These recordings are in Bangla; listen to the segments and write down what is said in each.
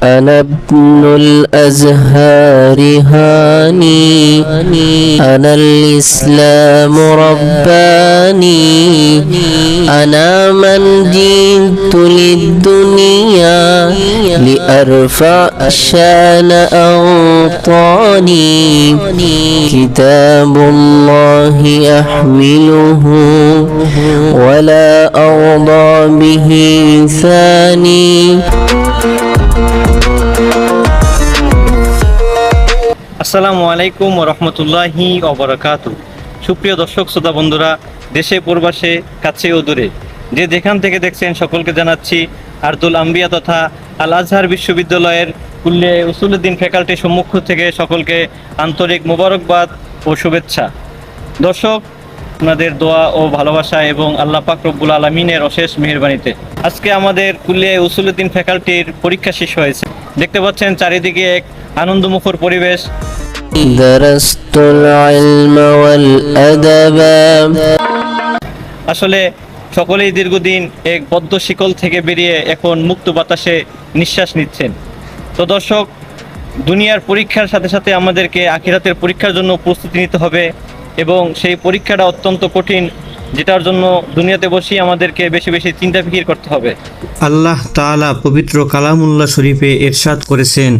أنا ابن الأزهار هاني أنا الإسلام رباني أنا من جئت للدنيا لأرفع شان أوطاني كتاب الله أحمله ولا أرضى به ثاني আসসালামু আলাইকুম ওয়া রাহমাতুল্লাহি ওয়া বারাকাতুহু। সুপ্রিয় দর্শক শ্রোতা বন্ধুরা, দেশে প্রবাসে কাছে ও দূরে যে যেখান থেকে দেখছেন সকলকে জানাচ্ছি আরদুল আম্বিয়া তথা আল আজহার বিশ্ববিদ্যালয়ের কুল্লিয়ে উসুলুদ্দিন ফ্যাকাল্টির সম্মুখ থেকে সকলকে আন্তরিক মোবারকবাদ ও শুভেচ্ছা। দর্শক, আপনাদের দোয়া ও ভালোবাসা এবং আল্লাহ পাক রব্বুল আলামিনের অশেষ মেহেরবানিতে আজকে আমাদের কুল্লিয়ে উসুলুদ্দিন ফ্যাকাল্টির পরীক্ষা শেষ হয়েছে। দেখতে পাচ্ছেন চারিদিকে এক আনন্দমুখর পরিবেশ। درست العلم والأدب আসলে সকলেই দীর্ঘদিন এক বদ্ধ শিকল থেকে বেরিয়ে এখন মুক্ত বাতাসে নিঃশ্বাস নিচ্ছেন। তো দর্শক, দুনিয়ার পরীক্ষার সাথে সাথে আমাদেরকে আখিরাতের পরীক্ষার জন্য প্রস্তুতি নিতে হবে এবং সেই পরীক্ষাটা অত্যন্ত কঠিন, যেটার জন্য দুনিয়াতে বসেই আমাদেরকে বেশি বেশি চিন্তা ফিকির করতে হবে। আল্লাহ তাআলা পবিত্র কালামুল্লাহ শরীফে ইরশাদ করেছেন,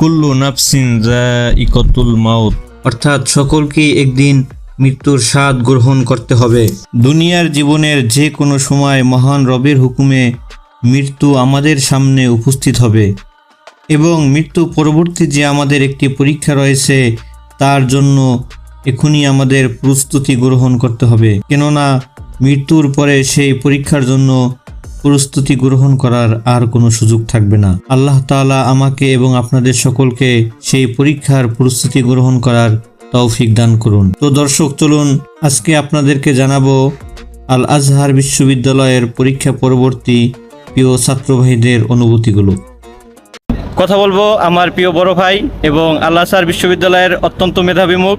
কুল্লু নাফসিন যায়িকাতুল মাউত, অর্থাৎ সকলকেই একদিন মৃত্যুর স্বাদ গ্রহণ করতে হবে। দুনিয়ার জীবনের যে কোনো সময় মহান রবের হুকুমে মৃত্যু আমাদের সামনে উপস্থিত হবে এবং মৃত্যু পরবর্তী যে আমাদের একটি পরীক্ষা রয়েছে তার জন্য এখনই আমাদের প্রস্তুতি গ্রহণ করতে হবে, কেননা মৃত্যুর পরে সেই পরীক্ষার জন্য প্রস্তুতি গ্রহণ করার আর কোনো সুযোগ থাকবে না। আল্লাহ তাআলা আমাকে এবং আপনাদের সকলকে সেই পরীক্ষার প্রস্তুতি গ্রহণ করার তৌফিক দান করুন। তো দর্শক, চলুন আজকে আপনাদেরকে জানাবো আল আজহার বিশ্ববিদ্যালয়ের পরীক্ষা পরবর্তী প্রিয় ছাত্র ভাইদের অনুভূতিগুলো। কথা বলবো আমার প্রিয় বড় ভাই এবং আল আজহার বিশ্ববিদ্যালয়ের অত্যন্ত মেধাবী মুখ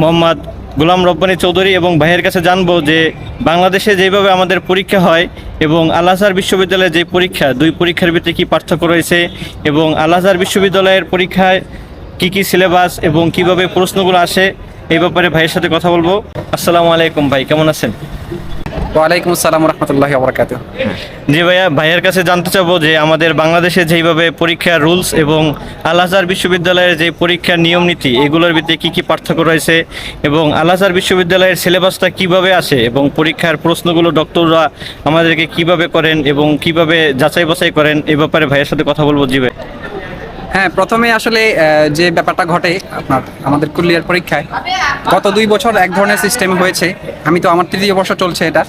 মোহাম্মদ গোলাম রব্বানী চৌধুরী এবং ভাইয়ের কাছে জানবো যে বাংলাদেশে যেভাবে আমাদের পরীক্ষা হয় এবং আল আজহার বিশ্ববিদ্যালয়ের যে পরীক্ষা, দুই পরীক্ষার ভিতরে কী পার্থক্য রয়েছে এবং আল আজহার বিশ্ববিদ্যালয়ের পরীক্ষায় কী কী সিলেবাস এবং কিভাবে প্রশ্নগুলো আসে, এই ব্যাপারে ভাইয়ের সাথে কথা বলবো। আসসালামু আলাইকুম ভাই, কেমন আছেন? ওয়ালাইকুম আসসালাম রহমতুল্লাহি ওয়া বারাকাতুহু। জি ভাইয়া, ভাইয়ের কাছে জানতে চাবো যে আমাদের বাংলাদেশে যেইভাবে পরীক্ষার রুলস এবং আল আজহার বিশ্ববিদ্যালয়ের যে পরীক্ষার নিয়ম নীতি, এগুলোর ভিতরে কী কী পার্থক্য রয়েছে এবং আল আজহার বিশ্ববিদ্যালয়ের সিলেবাসটা কিভাবে আসে এবং পরীক্ষার প্রশ্নগুলো ডক্টররা আমাদেরকে কিভাবে করেন এবং কিভাবে যাচাই বাছাই করেন, এই ব্যাপারে ভাইয়ের সাথে কথা বলবো। জি ভাই। হ্যাঁ, প্রথমে আসলে যে ব্যাপারটা ঘটে আমাদের কুলিয়ার পরীক্ষায় গত 2 বছর এক ধরনের সিস্টেম হয়েছে। আমি তো আমার 3য় বছর চলছে এটা।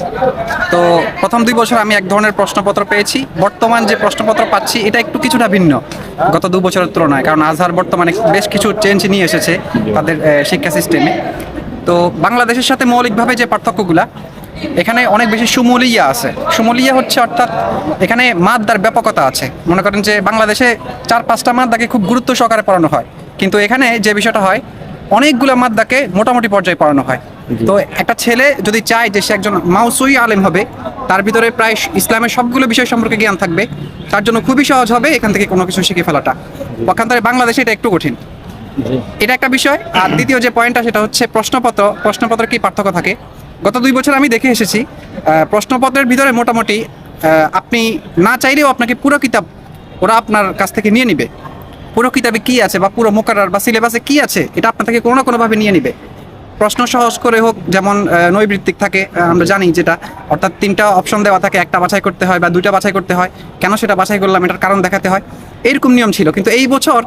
তো প্রথম 2 বছর আমি এক ধরনের প্রশ্নপত্র পেয়েছি। বর্তমান যে প্রশ্নপত্র পাচ্ছি এটা একটু কিছুটা ভিন্ন গত 2 বছরের তুলনায়, কারণ আজহার বর্তমানে বেশ কিছু চেঞ্জ নিয়ে এসেছে তাদের শিক্ষা সিস্টেমে। তো বাংলাদেশের সাথে মৌলিকভাবে যে পার্থক্যগুলা, এখানে অনেক বেশি সুমলিয়া আছে। সুমলিয়া হচ্ছে অর্থাৎ এখানে মাদ্দার ব্যাপকতা আছে। মনে করেন যে বাংলাদেশে 4-5টা মাদ্দাকে খুব গুরুত্ব সহকারে পড়ানো হয়, কিন্তু এখানে যে বিষয়টা হয় অনেকগুলো মাদ্দাকে মোটামুটি পর্যায়ে পড়ানো হয়। তো একটা ছেলে যদি চায় যে সে একজন মাউসুই আলেম হবে, তার ভিতরে প্রায় ইসলামের সবগুলো বিষয় সম্পর্কে জ্ঞান থাকবে, তার জন্য খুবই সহজ হবে এখান থেকে কোনো কিছু শিখে ফেলাটা। পক্ষান্তরে বাংলাদেশে এটা একটু কঠিন। এটা একটা বিষয়। আর দ্বিতীয় যে পয়েন্টটা সেটা হচ্ছে প্রশ্নপত্রের কি পার্থক্য থাকে। গত 2 বছর আমি দেখে এসেছি প্রশ্নপত্রের ভিতরে মোটামুটি আপনি না চাইলেও আপনাকে পুরো কিতাব ওরা আপনার কাছ থেকে নিয়ে নিবে। পুরো কিতাবে কী আছে বা পুরো মোকাররার বা সিলেবাসে কী আছে এটা আপনার থেকে কোনো না কোনোভাবে নিয়ে নিবে। প্রশ্ন সহজ করে হোক, যেমন নৈবৃত্তিক থাকে, আমরা জানি যেটা, অর্থাৎ 3টা অপশন দেওয়া থাকে, একটা বাছাই করতে হয় বা 2টা বাছাই করতে হয়। কেন সেটা বাছাই করলাম এটার কারণ দেখাতে হয়, এরকম নিয়ম ছিল। কিন্তু এই বছর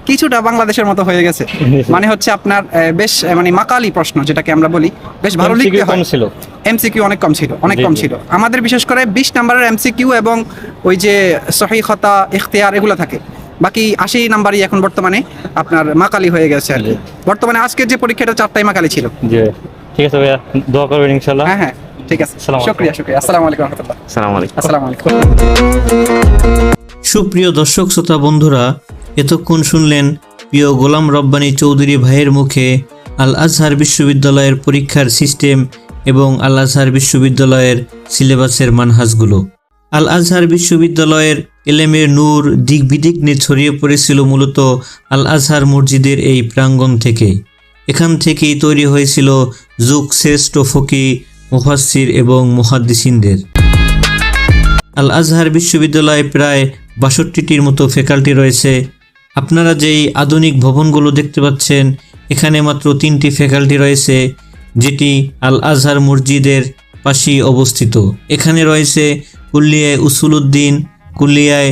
কিছুটা বাংলাদেশের মতো হয়ে গেছে। মানে হচ্ছে আপনার বেশ মানে মাকালি প্রশ্ন যেটাকে আমরা বলি, বেশ ভালো লিখতে হয়। এমসিকিউ অনেক কম ছিল। আমাদের বিশেষ করে 20 নম্বরের এমসিকিউ এবং ওই যে সহিহ খতা ইখতিয়ার এগুলো থাকে। বাকি 80 নাম্বারই এখন বর্তমানে আপনার মাকালি হয়ে গেছে আর কি। বর্তমানে আজকের যে পরীক্ষাটা 4টাই মাকালি ছিল। জি ঠিক আছে ভাইয়া, দোয়া করবেন ইনশাআল্লাহ। হ্যাঁ ঠিক আছে, শুকরিয়া। আসসালামু আলাইকুম রাহমাতুল্লাহ। আসসালামু আলাইকুম। সুপ্রিয় দর্শক শ্রোতা বন্ধুরা, এতক্ষণ শুনলেন প্রিয় গোলাম রব্বানী চৌধুরী ভাইয়ের মুখে আল আজহার বিশ্ববিদ্যালয়ের পরীক্ষার সিস্টেম এবং আল আজহার বিশ্ববিদ্যালয়ের সিলেবাসের মানহাজগুলো। আল আজহার বিশ্ববিদ্যালয়ের এলেমের নূর দিক বিদিগ্নে ছড়িয়ে পড়েছিল মূলত আল আজহার মসজিদের এই প্রাঙ্গণ থেকে। এখান থেকেই তৈরি হয়েছিল যুগ শ্রেষ্ঠ ফকি, মুফাসসির এবং মুহাদ্দিসিনদের। আল আজহার বিশ্ববিদ্যালয়ে প্রায় ৬২টির মতো ফ্যাকাল্টি রয়েছে। আপনারা যেই আধুনিক ভবনগুলো দেখতে পাচ্ছেন, এখানে মাত্র 3টি ফ্যাকাল্টি রয়েছে, যেটি আল আজহার মসজিদের পাশেই অবস্থিত। এখানে রয়েছে কুল্লিয়ায় উসুলউদ্দিন, কুল্লিয়ায়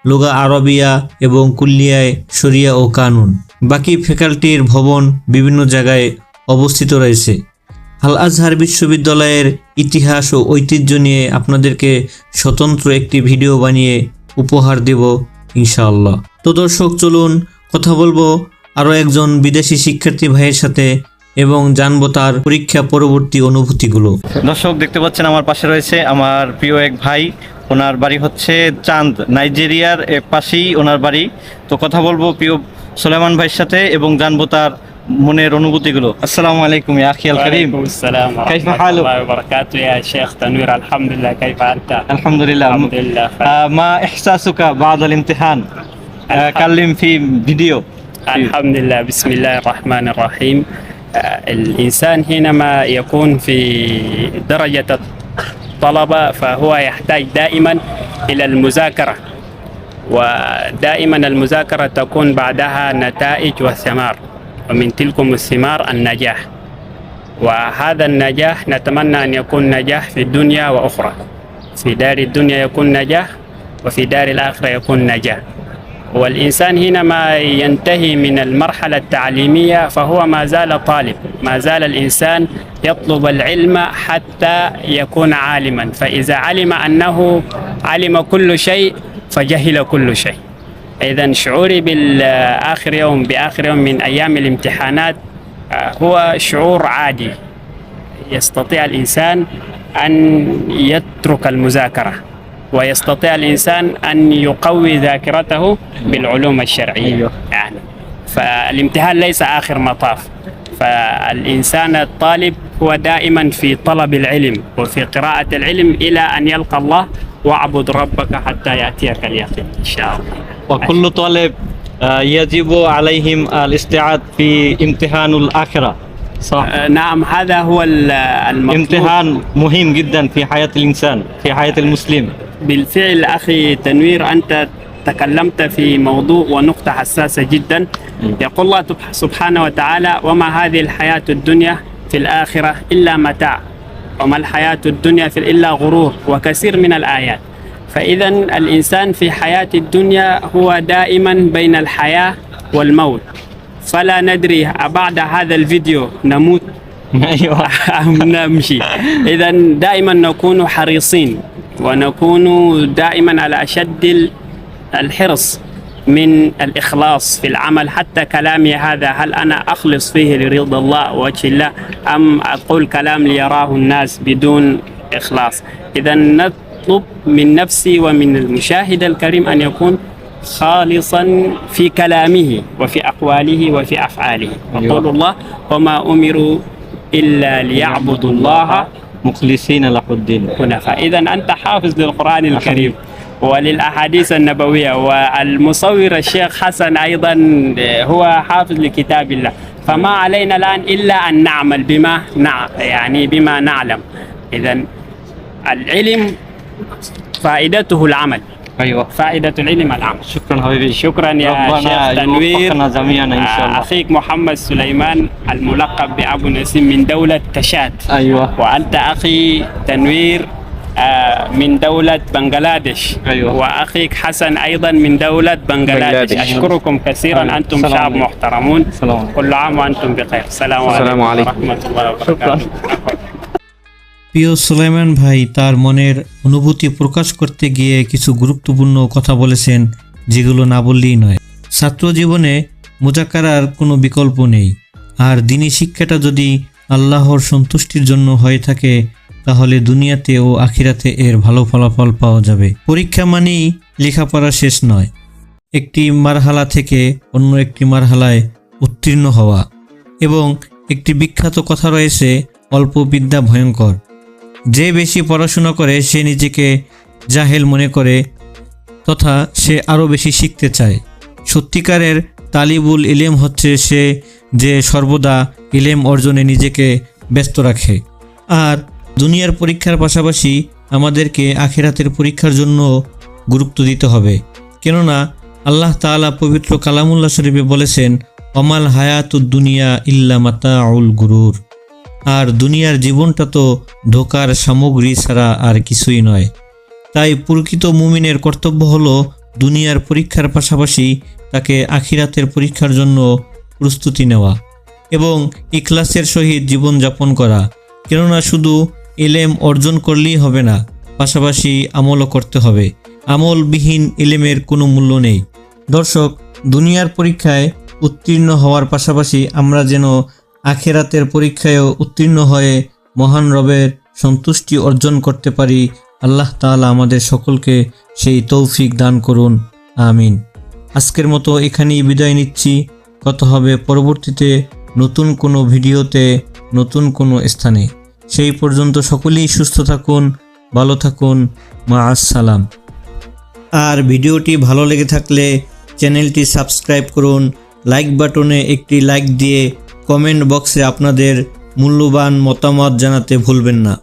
লুগা আরবিয়া এবং কুল্লিয়ায় শরিয়া ও কানুন। বাকি ফ্যাকাল্টির ভবন বিভিন্ন জায়গায় অবস্থিত রয়েছে। আল আজহার বিশ্ববিদ্যালয়ের ইতিহাস ও ঐতিহ্য নিয়ে আপনাদেরকে স্বতন্ত্র একটি ভিডিও বানিয়ে উপহার দেব ইনশাআল্লাহ। তো দর্শক, চলুন কথা বলবো আরও একজন বিদেশি শিক্ষার্থী ভাইয়ের সাথে এবং জানবো তার পরীক্ষা পরবর্তী অনুভূতিগুলো। দর্শক দেখতে পাচ্ছেন আমার পাশে রয়েছে আমার প্রিয় এক ভাই, ওনার বাড়ি হচ্ছে চাঁদ, নাইজেরিয়ার পাশেই ওনার বাড়ি। তো কথা বলবো প্রিয় সুলাইমান ভাইয়ের সাথে এবং জানবো তার মনের অনুভূতিগুলো। আসসালামু আলাইকুম ইয়া আখি আল কারীম। وعليكم السلام كيف ورحمة حالك؟ الله وبركاته يا شيخ تنوير. الحمد لله، كيف أنت؟ الحمد لله. الحمد لله. ما إحساسك بعد الامتحان؟ كلم في فيديو. الحمد لله. بسم الله الرحمن الرحيم. الإنسان حينما يكون في درجة الطلبة فهو يحتاج دائما إلى المذاكرة، ودائما المذاكرة تكون بعدها نتائج وثمار، ومن تلكم الثمار النجاح. وهذا النجاح نتمنى أن يكون نجاح في الدنيا وأخرى. في دار الدنيا يكون نجاح، وفي دار الآخرة يكون نجاح. والإنسان حينما ينتهي من المرحلة التعليمية فهو ما زال طالب، ما زال الإنسان يطلب العلم حتى يكون عالما. فإذا علم أنه علم كل شيء فجهل كل شيء. إذا شعوري بالآخر يوم بآخر يوم من أيام الامتحانات هو شعور عادي. يستطيع الإنسان أن يترك المذاكرة، ويستطيع الإنسان أن يقوي ذاكرته بالعلوم الشرعية. يعني فالامتحان ليس آخر مطاف. فالإنسان الطالب هو دائما في طلب العلم وفي قراءة العلم إلى أن يلقى الله، واعبد ربك حتى يأتيك اليقين إن شاء الله. وكل طالب يجب عليهم الاستعداد في امتحان الآخرة، صح؟ نعم، هذا هو المطلوب. امتحان مهم جدا في حياة الإنسان، في حياة المسلم. بالفعل أخي تنوير، أنت تكلمت في موضوع ونقطة حساسة جدا. يقول الله سبحانه وتعالى: وما هذه الحياة الدنيا في الآخرة إلا متاع، وما الحياة الدنيا إلا غرور، وكثير من الآيات. فإذا الإنسان في حياة الدنيا هو دائما بين الحياة والموت، فلا ندري بعد هذا الفيديو نموت أيوة. أم نمشي. إذا دائما نكون حريصين، ونكون دائما على أشد الحرص من الإخلاص في العمل. حتى كلامي هذا هل أنا أخلص فيه لرضا الله ووجه الله، أم أقول كلام ليراه الناس بدون إخلاص؟ إذا نطلب من نفسي ومن المشاهد الكريم أن يكون خالصا في كلامه وفي أقواله وفي أفعاله. يقول الله: وما أمروا إلا ليعبدوا الله مخلصين له الدين. هنا. فإذا أنت حافظ للقرآن الكريم وللأحاديث النبوية، والمصور الشيخ حسن أيضا هو حافظ لكتاب الله. فما علينا الآن إلا أن نعمل بما نعلم. إذا العلم فائدته العمل. أيوة. فائدة العلم العمل. شكرا حبيبي. شكرا يا شيخ تنوير. ربنا جميعا إن شاء الله. أخيك محمد سليمان الملقب بأبو نسيم من دولة تشاد. أيوة. وأنت أخي تنوير من دولة بنغلاديش. أيوة. وأخيك حسن أيضا من دولة بنغلاديش. أشكركم كثيرا. أنتم السلام شعب عليكم. محترمون. السلام عليكم. كل عام وأنتم بخير. السلام عليكم ورحمة الله وبركاته. প্রিয় সুলাইমান ভাই তার মনের অনুভূতি প্রকাশ করতে গিয়ে কিছু গুরুত্বপূর্ণ কথা বলেছেন, যেগুলো না বললেই নয়। ছাত্র জীবনে মুজাক্কারার কোনো বিকল্প নেই, আর দ্বীনি শিক্ষাটা যদি আল্লাহর সন্তুষ্টির জন্য হয়ে থাকে তাহলে দুনিয়াতে ও আখিরাতে এর ভালো ফলাফল পাওয়া যাবে। পরীক্ষা মানেই লেখাপড়া শেষ নয়, একটি মারহালা থেকে অন্য একটি মারহালায় উত্তীর্ণ হওয়া। এবং একটি বিখ্যাত কথা রয়েছে, অল্প বিদ্যা ভয়ঙ্কর। যে বেশি পড়াশোনা করে সে নিজেকে জাহেল মনে করে, তথা সে আরও বেশি শিখতে চায়। সত্যিকারের তালিবুল ইলেম হচ্ছে সে যে সর্বদা ইলেম অর্জনে নিজেকে ব্যস্ত রাখে। আর দুনিয়ার পরীক্ষার পাশাপাশি আমাদেরকে আখিরাতের পরীক্ষার জন্য গুরুত্ব দিতে হবে। কেননা আল্লাহ তাআলা পবিত্র কালামুল্লাহ শরীফে বলেছেন, অমাল হায়াতুদ দুনিয়া ইল্লা মাতাউল গুরুর। আর দুনিয়ার জীবনটা তো ধোকার সামগ্রী ছাড়া আর কিছুই নয়। তাই প্রকৃত মুমিনের কর্তব্য হলো দুনিয়ার পরীক্ষার পাশাপাশি তাকে আখিরাতের পরীক্ষার জন্য প্রস্তুতি নেওয়া এবং ইখলাসের সহিত জীবনযাপন করা। কেননা শুধু ইলেম অর্জন করলেই হবে না, পাশাপাশি আমলও করতে হবে। আমলবিহীন ইলেমের কোনো মূল্য নেই। দর্শক, দুনিয়ার পরীক্ষায় উত্তীর্ণ হওয়ার পাশাপাশি আমরা যেন আখিরাতের পরীক্ষায়ও উত্তীর্ণ হয়ে মহান রবের সন্তুষ্টি অর্জন করতে পারি। আল্লাহ তাআলা আমাদের সকলকে সেই তৌফিক দান করুন, আমিন। আজকের মতো এখানেই বিদায় নিচ্ছি। কথা হবে পরবর্তীতে নতুন কোনো ভিডিওতে, নতুন কোনো স্থানে। সেই পর্যন্ত সকলেই সুস্থ থাকুন, ভালো থাকুন, মা আসসালাম। আর ভিডিওটি ভালো লেগে থাকলে চ্যানেলটি সাবস্ক্রাইব করুন, লাইক বাটনে একটি লাইক দিয়ে কমেন্ট বক্সে আপনাদের মূল্যবান মতামত জানাতে ভুলবেন না।